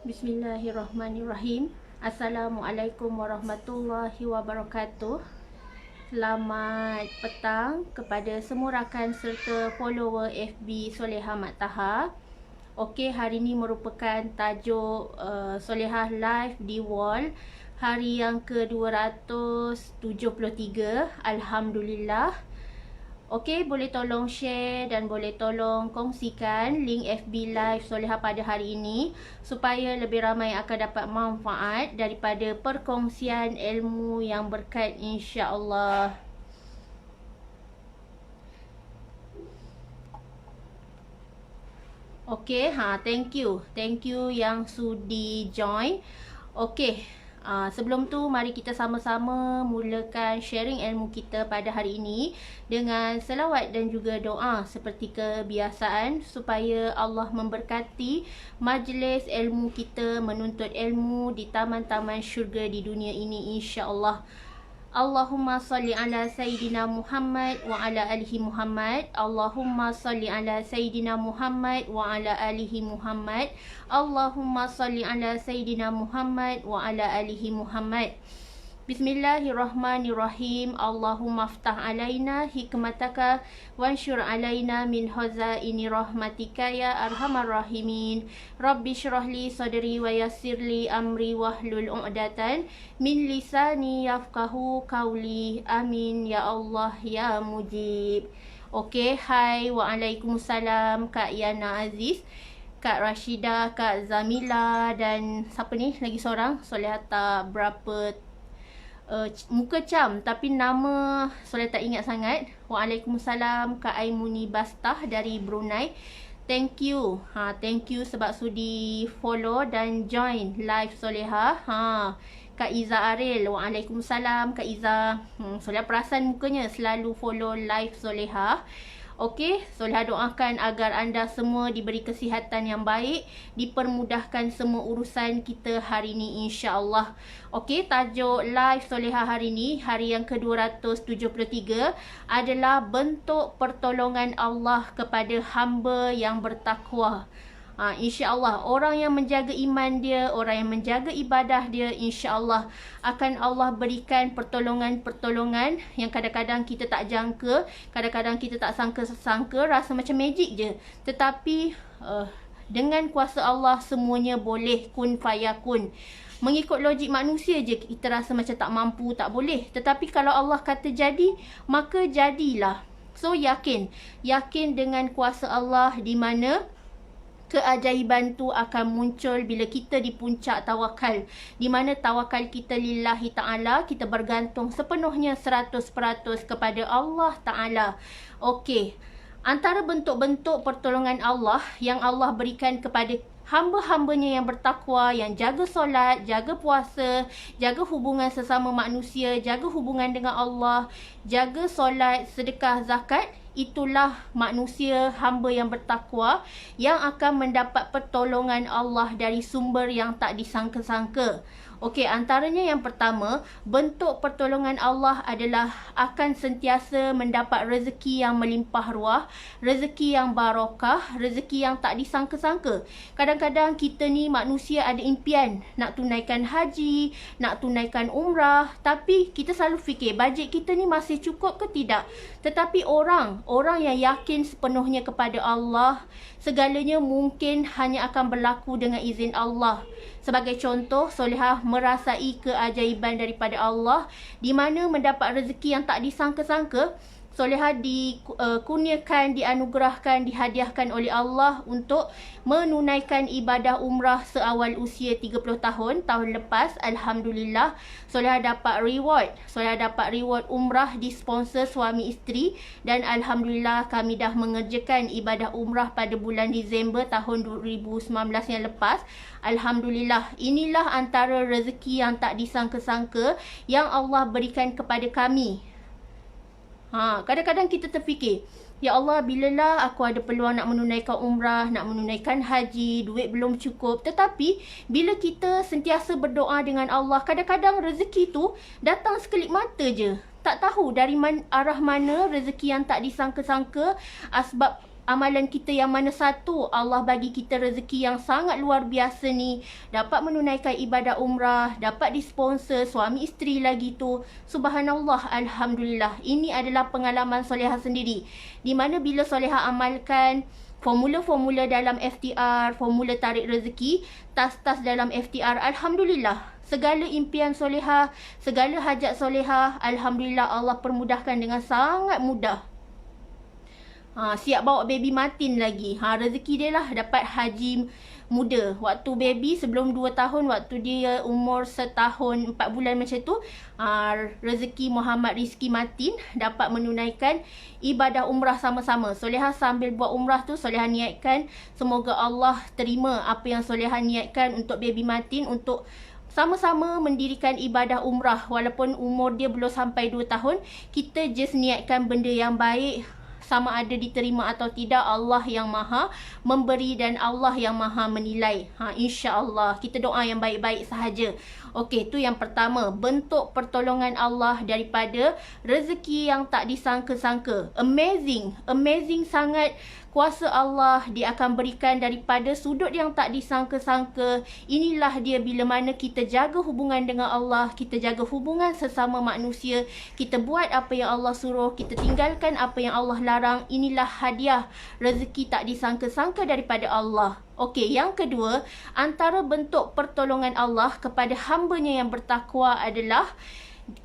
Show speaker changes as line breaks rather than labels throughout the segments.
Bismillahirrahmanirrahim. Assalamualaikum warahmatullahi wabarakatuh. Selamat petang kepada semua rakan serta follower FB Solehah Mat Taha. Okey, hari ini merupakan tajuk Solehah live di wall hari yang ke-273. Alhamdulillah. Okey, boleh tolong share dan boleh tolong kongsikan link FB Live Solehah pada hari ini supaya lebih ramai akan dapat manfaat daripada perkongsian ilmu yang berkat, insya-Allah. Okey, thank you. Thank you yang sudi join. Okey. Sebelum tu, mari kita sama-sama mulakan sharing ilmu kita pada hari ini dengan selawat dan juga doa seperti kebiasaan supaya Allah memberkati majlis ilmu kita menuntut ilmu di taman-taman syurga di dunia ini, insya-Allah. Allahumma salli ala Sayyidina Muhammad wa ala alihi Muhammad. Allahumma salli ala Sayyidina Muhammad wa ala alihi Muhammad. Allahumma salli ala Sayyidina Muhammad wa ala alihi Muhammad. Bismillahirrahmanirrahim. Allahumma aftah alaina hikmataka wansyur alaina min khazaini rahmatika ya arhamar rahimin. Rabbi syrahli sadri wa yassirli amri wahlul 'uqdatan min lisani yafqahu qawli. Amin ya Allah ya mujib. Okey, hai, waalaikumsalam Kak Yana Aziz, Kak Rashida, Kak Zamila dan siapa ni lagi seorang? Solehah tak berapa muka cam tapi nama Solehah tak ingat sangat. Waalaikumsalam Kak Aimuni Bastah dari Brunei. Thank you. Thank you sebab sudi follow dan join live Solehah. Kak Iza Aril. Waalaikumsalam Kak Iza. Solehah perasan mukanya selalu follow live Solehah. Okey, Solehah doakan agar anda semua diberi kesihatan yang baik, dipermudahkan semua urusan kita hari ini, insya-Allah. Okey, tajuk live Solehah hari ini, hari yang ke-273 adalah bentuk pertolongan Allah kepada hamba yang bertakwa. InsyaAllah orang yang menjaga iman dia, orang yang menjaga ibadah dia, insyaAllah akan Allah berikan pertolongan-pertolongan yang kadang-kadang kita tak jangka, kadang-kadang kita tak sangka-sangka, rasa macam magic je. Tetapi dengan kuasa Allah semuanya boleh kun fayakun. Mengikut logik manusia je kita rasa macam tak mampu, tak boleh. Tetapi kalau Allah kata jadi, maka jadilah. So yakin dengan kuasa Allah, di mana keajaiban tu akan muncul bila kita di puncak tawakal, di mana tawakal kita lillahi ta'ala, kita bergantung sepenuhnya 100% kepada Allah Ta'ala. Okey, antara bentuk-bentuk pertolongan Allah yang Allah berikan kepada hamba-hambanya yang bertakwa, yang jaga solat, jaga puasa, jaga hubungan sesama manusia, jaga hubungan dengan Allah, jaga solat, sedekah, zakat, itulah manusia hamba yang bertakwa yang akan mendapat pertolongan Allah dari sumber yang tak disangka-sangka. Okey, antaranya yang pertama, bentuk pertolongan Allah adalah akan sentiasa mendapat rezeki yang melimpah ruah, rezeki yang barakah, rezeki yang tak disangka-sangka. Kadang-kadang kita ni manusia ada impian nak tunaikan haji, nak tunaikan umrah, tapi kita selalu fikir bajet kita ni masih cukup ke tidak. Tetapi orang yang yakin sepenuhnya kepada Allah, segalanya mungkin hanya akan berlaku dengan izin Allah. Sebagai contoh, Solehah merasai keajaiban daripada Allah di mana mendapat rezeki yang tak disangka-sangka. Solehah dikurniakan, dianugerahkan, dihadiahkan oleh Allah untuk menunaikan ibadah umrah seawal usia 30 tahun lepas. Alhamdulillah, Solehah dapat reward. Solehah dapat reward umrah disponsor suami isteri dan Alhamdulillah kami dah mengerjakan ibadah umrah pada bulan Disember tahun 2019 yang lepas. Alhamdulillah, inilah antara rezeki yang tak disangka-sangka yang Allah berikan kepada kami. Kadang-kadang kita terfikir, ya Allah, bilalah aku ada peluang nak menunaikan umrah, nak menunaikan haji, duit belum cukup. Tetapi bila kita sentiasa berdoa dengan Allah, kadang-kadang rezeki tu datang sekelip mata je. Tak tahu dari arah mana rezeki yang tak disangka-sangka, asbab amalan kita yang mana satu, Allah bagi kita rezeki yang sangat luar biasa ni, dapat menunaikan ibadah umrah, dapat disponsor suami isteri lagi tu. Subhanallah, alhamdulillah. Ini adalah pengalaman Solehah sendiri, di mana bila Solehah amalkan formula-formula dalam FTR, formula tarik rezeki, tas-tas dalam FTR, alhamdulillah, segala impian Solehah, segala hajat Solehah, alhamdulillah Allah permudahkan dengan sangat mudah. Siap bawa baby Martin lagi. Rezeki dia lah dapat haji muda. Waktu baby sebelum 2 tahun, waktu dia umur 1 tahun 4 bulan macam tu, rezeki Muhammad Rizki Martin dapat menunaikan ibadah umrah sama-sama. Solehah sambil buat umrah tu, Solehah niatkan semoga Allah terima apa yang Solehah niatkan untuk baby Martin, untuk sama-sama mendirikan ibadah umrah. Walaupun umur dia belum sampai 2 tahun, kita just niatkan benda yang baik. Sama ada diterima atau tidak, Allah yang maha memberi dan Allah yang maha menilai. InsyaAllah kita doa yang baik-baik sahaja. Okey, tu yang pertama, bentuk pertolongan Allah daripada rezeki yang tak disangka-sangka. Amazing sangat kuasa Allah, dia akan berikan daripada sudut yang tak disangka-sangka. Inilah dia bila mana kita jaga hubungan dengan Allah, kita jaga hubungan sesama manusia, kita buat apa yang Allah suruh, kita tinggalkan apa yang Allah larang. Inilah hadiah rezeki tak disangka-sangka daripada Allah. Okey, yang kedua, antara bentuk pertolongan Allah kepada hambanya yang bertakwa adalah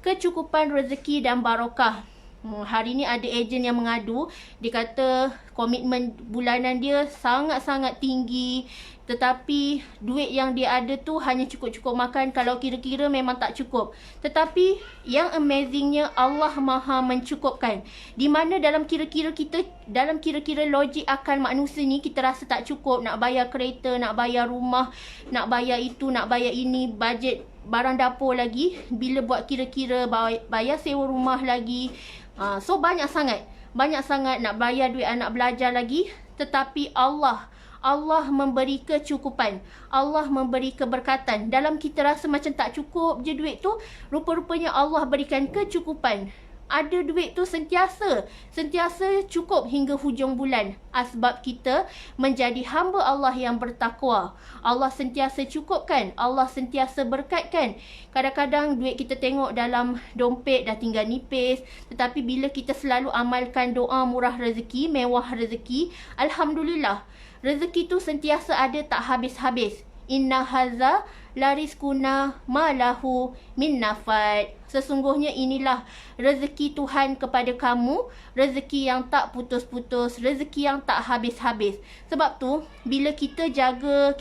kecukupan rezeki dan barakah. Hari ni ada ejen yang mengadu, dia kata komitmen bulanan dia sangat-sangat tinggi, tetapi duit yang dia ada tu hanya cukup-cukup makan, kalau kira-kira memang tak cukup. Tetapi yang amazingnya, Allah maha mencukupkan. Di mana dalam kira-kira kita, dalam kira-kira logik akal manusia ni, kita rasa tak cukup, nak bayar kereta, nak bayar rumah, nak bayar itu, nak bayar ini, bajet barang dapur lagi, bila buat kira-kira bayar sewa rumah lagi. So banyak sangat nak bayar duit anak belajar lagi. Tetapi Allah memberi kecukupan, Allah memberi keberkatan. Dalam kita rasa macam tak cukup je duit tu, rupa-rupanya Allah berikan kecukupan. Ada duit tu sentiasa cukup hingga hujung bulan. Sebab kita menjadi hamba Allah yang bertakwa. Allah sentiasa cukupkan, Allah sentiasa berkatkan. Kadang-kadang duit kita tengok dalam dompet dah tinggal nipis, tetapi bila kita selalu amalkan doa murah rezeki, mewah rezeki, alhamdulillah, rezeki tu sentiasa ada, tak habis-habis. Inna haza larizkuna malahu min nafad. Sesungguhnya inilah rezeki Tuhan kepada kamu, rezeki yang tak putus-putus, rezeki yang tak habis-habis. Sebab tu, bila kita jaga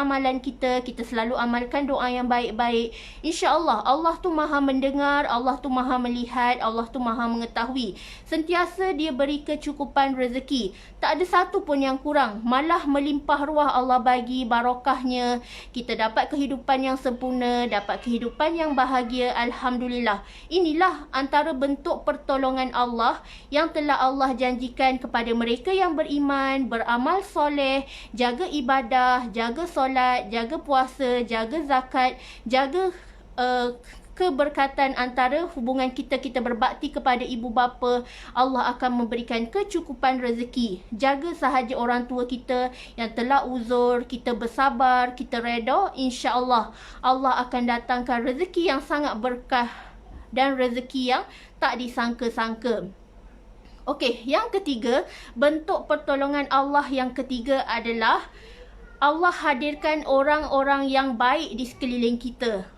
amalan kita selalu amalkan doa yang baik-baik, insya-Allah Allah tu maha mendengar, Allah tu maha melihat, Allah tu maha mengetahui. Sentiasa dia beri kecukupan rezeki. Tak ada satu pun yang kurang, malah melimpah ruah Allah bagi barakahnya. Kita dapat kehidupan yang sempurna, dapat kehidupan yang bahagia, alhamdulillah. Inilah antara bentuk pertolongan Allah yang telah Allah janjikan kepada mereka yang beriman, beramal soleh, jaga ibadah, jaga solat, jaga puasa, jaga zakat, jaga keberkatan antara hubungan kita berbakti kepada ibu bapa. Allah akan memberikan kecukupan rezeki. Jaga sahaja orang tua kita yang telah uzur, kita bersabar, kita reda, insya-Allah Allah akan datangkan rezeki yang sangat berkah dan rezeki yang tak disangka-sangka. Okey, yang ketiga, bentuk pertolongan Allah yang ketiga adalah Allah hadirkan orang-orang yang baik di sekeliling kita.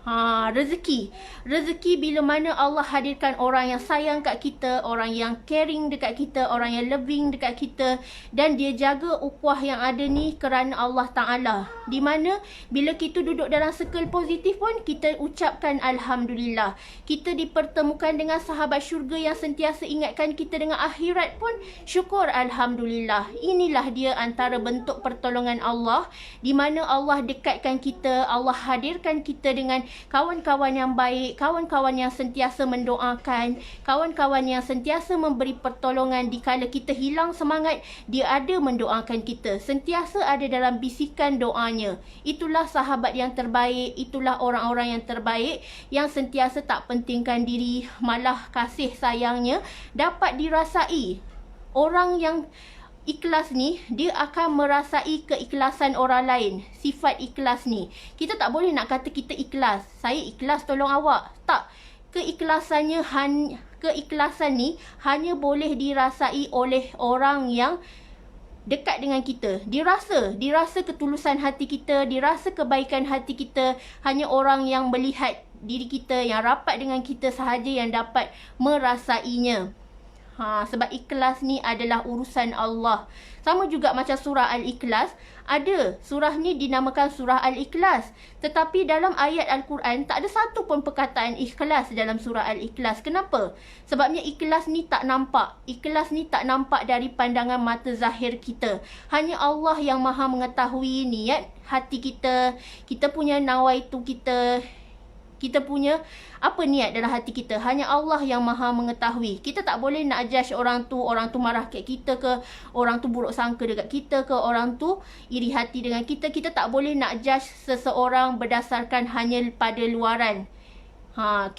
Rezeki bila mana Allah hadirkan orang yang sayang kat kita, orang yang caring dekat kita, orang yang loving dekat kita, dan dia jaga ukhuwah yang ada ni kerana Allah Ta'ala. Di mana bila kita duduk dalam circle positif pun, kita ucapkan alhamdulillah. Kita dipertemukan dengan sahabat syurga yang sentiasa ingatkan kita dengan akhirat pun, syukur alhamdulillah. Inilah dia antara bentuk pertolongan Allah, di mana Allah dekatkan kita, Allah hadirkan kita dengan kawan-kawan yang baik, kawan-kawan yang sentiasa mendoakan, kawan-kawan yang sentiasa memberi pertolongan dikala kita hilang semangat, dia ada mendoakan kita, sentiasa ada dalam bisikan doanya. Itulah sahabat yang terbaik, itulah orang-orang yang terbaik yang sentiasa tak pentingkan diri, malah kasih sayangnya dapat dirasai. Orang yang ikhlas ni, dia akan merasai keikhlasan orang lain. Sifat ikhlas ni, kita tak boleh nak kata kita ikhlas, saya ikhlas tolong awak. Tak. Keikhlasan ni hanya boleh dirasai oleh orang yang dekat dengan kita. Dirasa ketulusan hati kita, dirasa kebaikan hati kita. Hanya orang yang melihat diri kita, yang rapat dengan kita sahaja yang dapat merasainya. Sebab ikhlas ni adalah urusan Allah. Sama juga macam surah Al-Ikhlas. Ada surah ni dinamakan surah Al-Ikhlas. Tetapi dalam ayat Al-Quran tak ada satu pun perkataan ikhlas dalam surah Al-Ikhlas. Kenapa? Sebabnya ikhlas ni tak nampak. Ikhlas ni tak nampak dari pandangan mata zahir kita. Hanya Allah yang maha mengetahui niat hati kita. Kita punya nawaitu kita. Kita punya apa niat dalam hati kita. Hanya Allah yang maha mengetahui. Kita tak boleh nak judge orang tu marah kat kita ke, orang tu buruk sangka dekat kita ke, orang tu iri hati dengan kita. Kita tak boleh nak judge seseorang berdasarkan hanya pada luaran.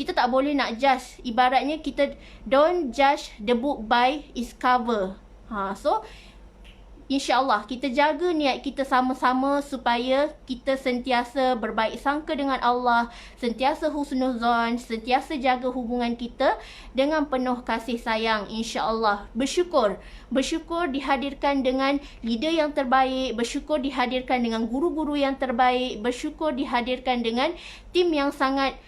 Kita tak boleh nak judge. Ibaratnya kita don't judge the book by its cover. So InsyaAllah kita jaga niat kita sama-sama supaya kita sentiasa berbaik sangka dengan Allah, sentiasa husnuzon, sentiasa jaga hubungan kita dengan penuh kasih sayang, insyaAllah. Bersyukur dihadirkan dengan leader yang terbaik, bersyukur dihadirkan dengan guru-guru yang terbaik, bersyukur dihadirkan dengan tim yang sangat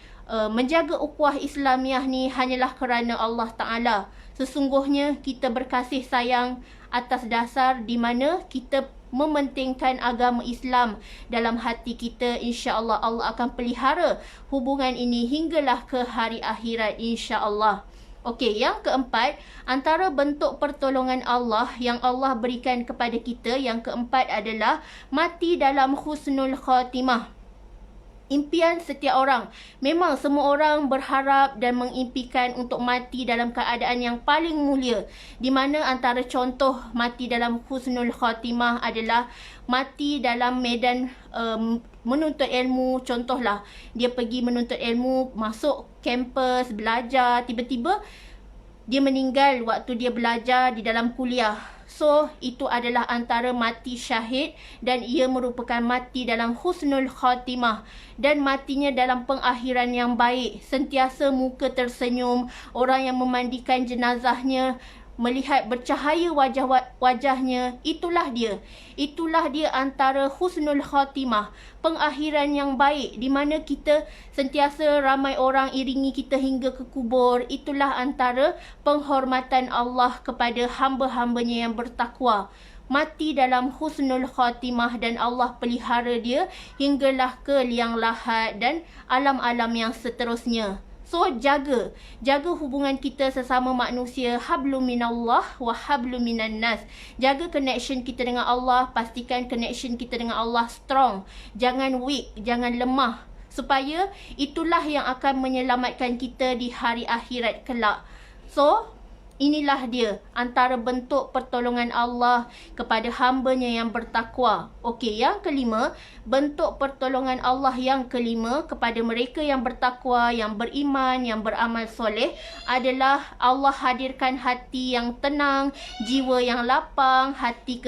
menjaga ukhuwah Islamiah ni hanyalah kerana Allah Ta'ala. Sesungguhnya kita berkasih sayang atas dasar di mana kita mementingkan agama Islam dalam hati kita. InsyaAllah Allah akan pelihara hubungan ini hinggalah ke hari akhirat, insyaAllah. Okey, yang keempat, antara bentuk pertolongan Allah yang Allah berikan kepada kita, yang keempat adalah mati dalam husnul khatimah. Impian setiap orang. Memang semua orang berharap dan mengimpikan untuk mati dalam keadaan yang paling mulia. Di mana antara contoh mati dalam husnul khatimah adalah mati dalam medan menuntut ilmu. Contohlah, dia pergi menuntut ilmu, masuk kampus, belajar, tiba-tiba dia meninggal waktu dia belajar di dalam kuliah. So, itu adalah antara mati syahid dan ia merupakan mati dalam husnul khatimah. Dan matinya dalam pengakhiran yang baik. Sentiasa muka tersenyum. Orang yang memandikan jenazahnya melihat bercahaya wajahnya. Itulah dia. Itulah dia antara husnul khatimah. Pengakhiran yang baik di mana kita sentiasa ramai orang iringi kita hingga ke kubur. Itulah antara penghormatan Allah kepada hamba-hambanya yang bertakwa. Mati dalam husnul khatimah dan Allah pelihara dia hinggalah ke liang lahat dan alam-alam yang seterusnya. So, jaga hubungan kita sesama manusia. Hablum minallah wa hablum minan nas. Jaga connection kita dengan Allah. Pastikan connection kita dengan Allah strong. Jangan weak, jangan lemah. Supaya itulah yang akan menyelamatkan kita di hari akhirat kelak. So, inilah dia antara bentuk pertolongan Allah kepada hambanya yang bertakwa. Okey, yang kelima, bentuk pertolongan Allah yang kelima kepada mereka yang bertakwa, yang beriman, yang beramal soleh adalah Allah hadirkan hati yang tenang, jiwa yang lapang, hati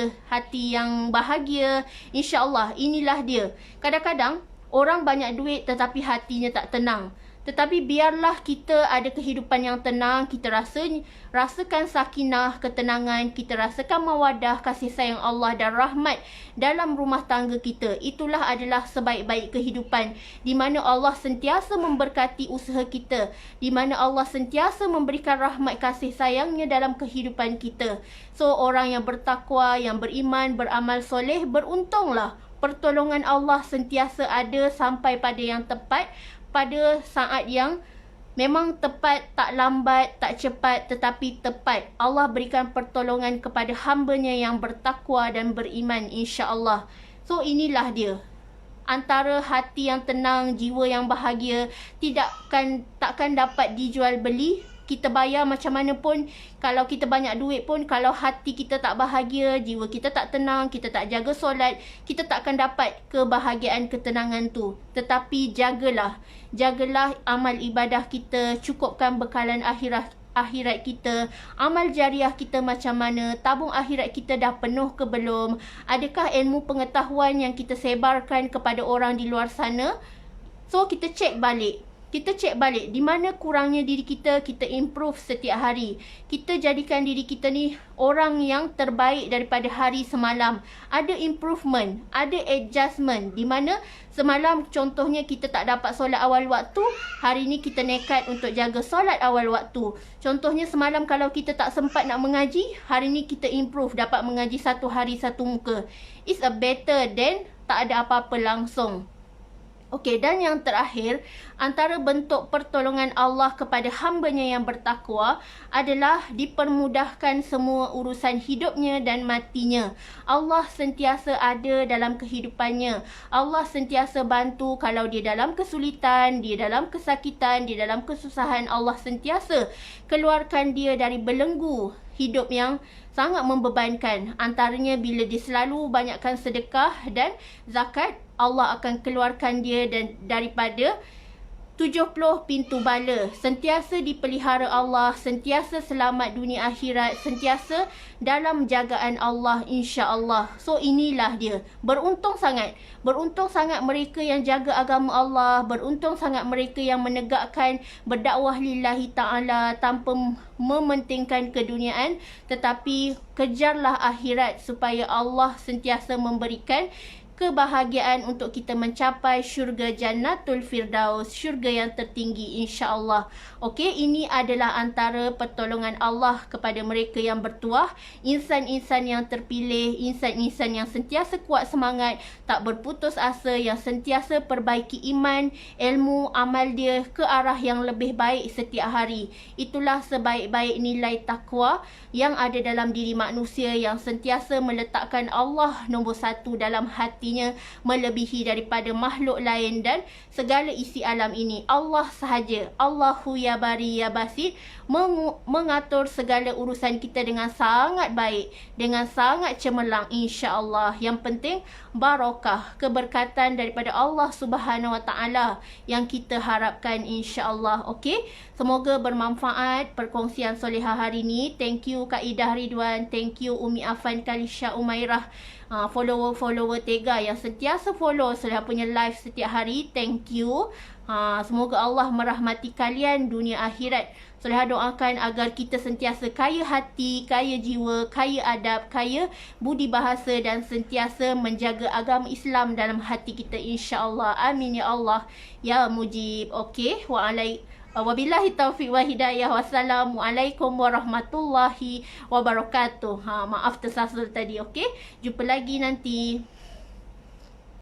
yang bahagia. InsyaAllah inilah dia. Kadang-kadang orang banyak duit tetapi hatinya tak tenang. Tetapi biarlah kita ada kehidupan yang tenang, kita rasakan sakinah, ketenangan, kita rasakan mawadah, kasih sayang Allah dan rahmat dalam rumah tangga kita. Itulah adalah sebaik-baik kehidupan, di mana Allah sentiasa memberkati usaha kita, di mana Allah sentiasa memberikan rahmat kasih sayangnya dalam kehidupan kita. So, orang yang bertakwa, yang beriman, beramal soleh, beruntunglah. Pertolongan Allah sentiasa ada sampai pada yang tepat, pada saat yang memang tepat, tak lambat, tak cepat, tetapi tepat. Allah berikan pertolongan kepada hambanya yang bertakwa dan beriman, insya-Allah. So, inilah dia. Antara hati yang tenang, jiwa yang bahagia, takkan dapat dijual beli. Kita bayar macam mana pun, kalau kita banyak duit pun, kalau hati kita tak bahagia, jiwa kita tak tenang, kita tak jaga solat, kita takkan dapat kebahagiaan, ketenangan tu. Tetapi jagalah amal ibadah kita, cukupkan bekalan akhirat kita, amal jariah kita macam mana, tabung akhirat kita dah penuh ke belum, adakah ilmu pengetahuan yang kita sebarkan kepada orang di luar sana. So kita cek balik. Di mana kurangnya diri kita, kita improve setiap hari. Kita jadikan diri kita ni orang yang terbaik daripada hari semalam. Ada improvement, ada adjustment. Di mana semalam contohnya kita tak dapat solat awal waktu, hari ni kita nekat untuk jaga solat awal waktu. Contohnya semalam kalau kita tak sempat nak mengaji, hari ni kita improve, dapat mengaji satu hari satu muka. It's a better than tak ada apa-apa langsung. Okey, dan yang terakhir, antara bentuk pertolongan Allah kepada hamba-Nya yang bertakwa adalah dipermudahkan semua urusan hidupnya dan matinya. Allah sentiasa ada dalam kehidupannya. Allah sentiasa bantu kalau dia dalam kesulitan, dia dalam kesakitan, dia dalam kesusahan. Allah sentiasa keluarkan dia dari belenggu hidup yang sangat membebankan. Antaranya bila dia selalu banyakkan sedekah dan zakat, Allah akan keluarkan dia daripada 70 pintu bala. Sentiasa dipelihara Allah, sentiasa selamat dunia akhirat, sentiasa dalam jagaan Allah, insya-Allah. So inilah dia. Beruntung sangat mereka yang jaga agama Allah, beruntung sangat mereka yang menegakkan berdakwah lillahi ta'ala tanpa mementingkan keduniaan, tetapi kejarlah akhirat supaya Allah sentiasa memberikan kebahagiaan untuk kita mencapai syurga Jannatul Firdaus, syurga yang tertinggi, insya-Allah. Okey, ini adalah antara pertolongan Allah kepada mereka yang bertuah, insan-insan yang terpilih, insan-insan yang sentiasa kuat semangat, tak berputus asa, yang sentiasa perbaiki iman, ilmu, amal dia ke arah yang lebih baik setiap hari. Itulah sebaik-baik nilai takwa yang ada dalam diri manusia, yang sentiasa meletakkan Allah nombor satu dalam hati, melebihi daripada makhluk lain dan segala isi alam ini. Allah sahaja, Allahu ya bari ya basit, mengatur segala urusan kita dengan sangat baik, dengan sangat cemerlang, insya-Allah. Yang penting barakah, keberkatan daripada Allah Subhanahu Wa Taala yang kita harapkan, insya-Allah. Okey, semoga bermanfaat perkongsian solehah hari ini. Thank you Kak Ida Ridwan, thank you Umi Afan Kalisha Umairah, follower Tega yang sentiasa follow Solehah punya live setiap hari. Thank you. Semoga Allah merahmati kalian dunia akhirat. Solehah doakan agar kita sentiasa kaya hati, kaya jiwa, kaya adab, kaya budi bahasa dan sentiasa menjaga agama Islam dalam hati kita, insya-Allah. Amin ya Allah ya mujib. Okey, wabillahi taufiq wa hidayah. Wassalamualaikum warahmatullahi wabarakatuh. Maaf tersasul tadi. Okey, jumpa lagi nanti.